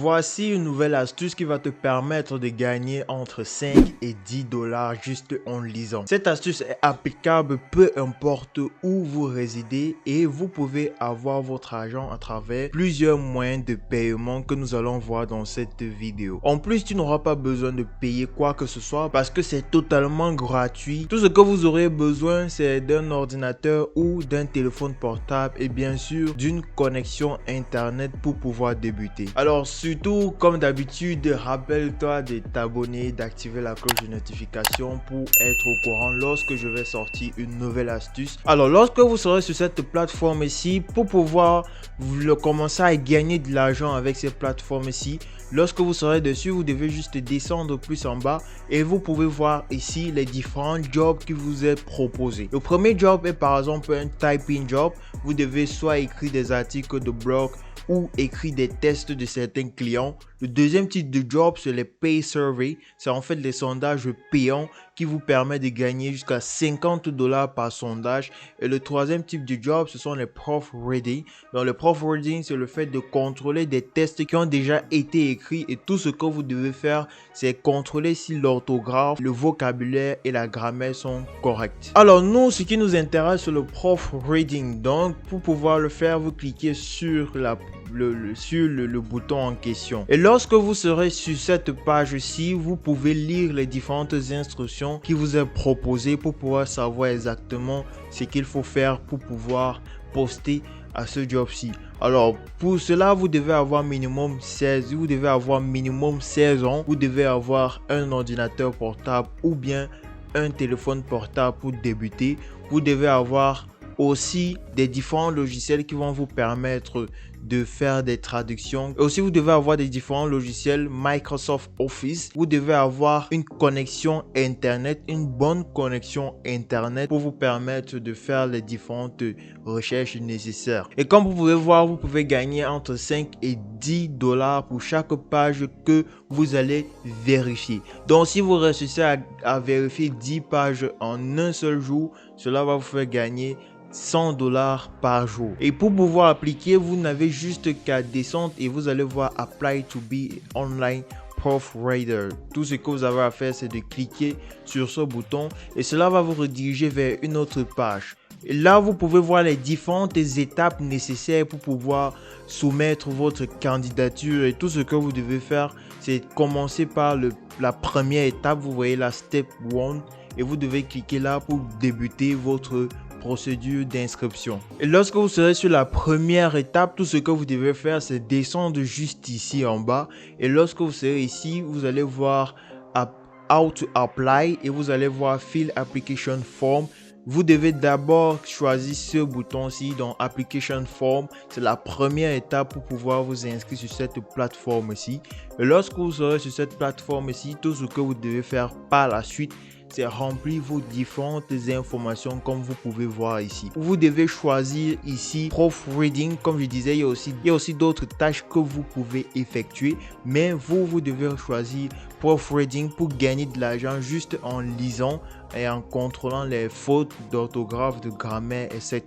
Voici une nouvelle astuce qui va te permettre de gagner entre 5 et 10 dollars juste en lisant. Cette astuce est applicable peu importe où vous résidez et vous pouvez avoir votre argent à travers plusieurs moyens de paiement que nous allons voir dans cette vidéo. En plus, tu n'auras pas besoin de payer quoi que ce soit parce que c'est totalement gratuit. Tout ce que vous aurez besoin, c'est d'un ordinateur ou d'un téléphone portable et bien sûr d'une connexion internet pour pouvoir débuter. Alors surtout, comme d'habitude, rappelle-toi de t'abonner, d'activer la cloche de notification pour être au courant lorsque je vais sortir une nouvelle astuce. Alors lorsque vous serez sur cette plateforme ici, pour pouvoir commencer à gagner de l'argent avec ces plateformes ici, lorsque vous serez dessus, vous devez juste descendre plus en bas et vous pouvez voir ici les différents jobs qui vous est proposés. Le premier job est par exemple un typing job. Vous devez soit écrire des articles de blog ou écrire des tests de certains clients. Le deuxième type de job, c'est les pay survey. C'est en fait les sondages payants qui vous permettent de gagner jusqu'à 50 dollars par sondage. Et le troisième type de job, ce sont les proofreading. Donc le proofreading, c'est le fait de contrôler des tests qui ont déjà été écrits et tout ce que vous devez faire, c'est contrôler si l'orthographe, le vocabulaire et la grammaire sont corrects. Alors nous, ce qui nous intéresse, c'est le proofreading. Donc pour pouvoir le faire, vous cliquez sur le bouton en question. Et lorsque vous serez sur cette page-ci, vous pouvez lire les différentes instructions qui vous est proposées pour pouvoir savoir exactement ce qu'il faut faire pour pouvoir poster à ce job-ci. Alors pour cela, vous devez avoir minimum 16 ans, vous devez avoir un ordinateur portable ou bien un téléphone portable pour débuter. Vous devez avoir aussi des différents logiciels qui vont vous permettre de faire des traductions. Et aussi, vous devez avoir des différents logiciels Microsoft Office. Vous devez avoir une connexion internet, une bonne connexion internet pour vous permettre de faire les différentes recherches nécessaires. Et comme vous pouvez voir, vous pouvez gagner entre 5 et 10 dollars pour chaque page que vous allez vérifier. Donc si vous réussissez à vérifier 10 pages en un seul jour, cela va vous faire gagner 100 dollars par jour. Et pour pouvoir appliquer, vous n'avez juste qu'à descendre et vous allez voir Apply to be online proofreader. Tout ce que vous avez à faire, c'est de cliquer sur ce bouton et cela va vous rediriger vers une autre page. Et là, vous pouvez voir les différentes étapes nécessaires pour pouvoir soumettre votre candidature. Et tout ce que vous devez faire, c'est commencer par la première étape. Vous voyez la step 1 et vous devez cliquer là pour débuter votre procédure d'inscription. Et lorsque vous serez sur la première étape, tout ce que vous devez faire, c'est descendre juste ici en bas. Et lorsque vous serez ici, vous allez voir How to apply et vous allez voir Fill application form. Vous devez d'abord choisir ce bouton-ci, donc Application Form. C'est la première étape pour pouvoir vous inscrire sur cette plateforme-ci. Et lorsque vous serez sur cette plateforme-ci, tout ce que vous devez faire par la suite, c'est remplir vos différentes informations comme vous pouvez voir ici. Vous devez choisir ici proofreading. Comme je disais, il y a aussi d'autres tâches que vous pouvez effectuer, mais vous devez choisir proofreading pour gagner de l'argent juste en lisant et en contrôlant les fautes d'orthographe, de grammaire, etc.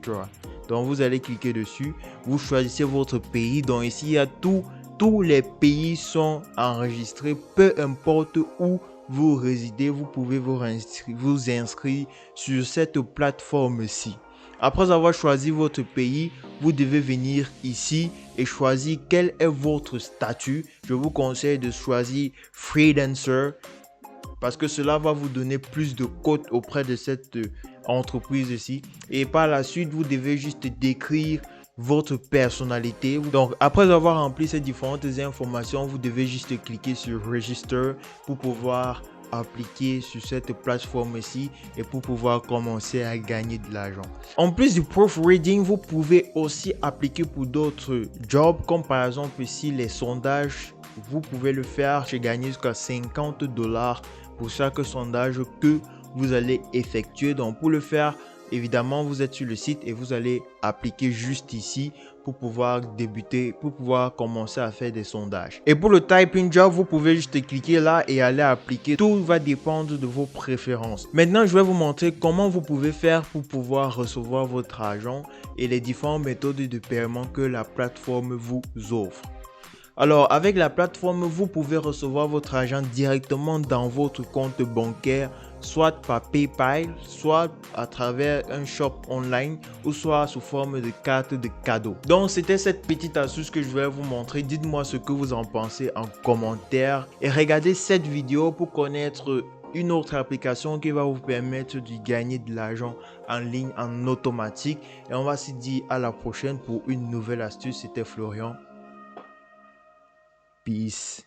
Donc vous allez cliquer dessus, vous choisissez votre pays. Donc ici il y a tous les pays sont enregistrés, peu importe où vous résidez, vous pouvez vous inscrire sur cette plateforme-ci. Après avoir choisi votre pays, vous devez venir ici et choisir quel est votre statut. Je vous conseille de choisir freelancer parce que cela va vous donner plus de cotes auprès de cette entreprise ici. Et par la suite, vous devez juste décrire votre personnalité. Donc après avoir rempli ces différentes informations, vous devez juste cliquer sur Register pour pouvoir appliquer sur cette plateforme ici et pour pouvoir commencer à gagner de l'argent. En plus du proofreading, vous pouvez aussi appliquer pour d'autres jobs comme par exemple ici les sondages. Vous pouvez le faire, j'ai gagné jusqu'à 50 dollars pour chaque sondage que vous allez effectuer. Donc pour le faire, évidemment, vous êtes sur le site et vous allez appliquer juste ici pour pouvoir débuter, pour pouvoir commencer à faire des sondages. Et pour le typing job, vous pouvez juste cliquer là et aller appliquer. Tout va dépendre de vos préférences. Maintenant, je vais vous montrer comment vous pouvez faire pour pouvoir recevoir votre argent et les différentes méthodes de paiement que la plateforme vous offre. Alors, avec la plateforme, vous pouvez recevoir votre argent directement dans votre compte bancaire, soit par PayPal, soit à travers un shop online ou soit sous forme de carte de cadeau. Donc, c'était cette petite astuce que je voulais vous montrer. Dites-moi ce que vous en pensez en commentaire et regardez cette vidéo pour connaître une autre application qui va vous permettre de gagner de l'argent en ligne en automatique. Et on va se dire à la prochaine pour une nouvelle astuce. C'était Florian. Peace.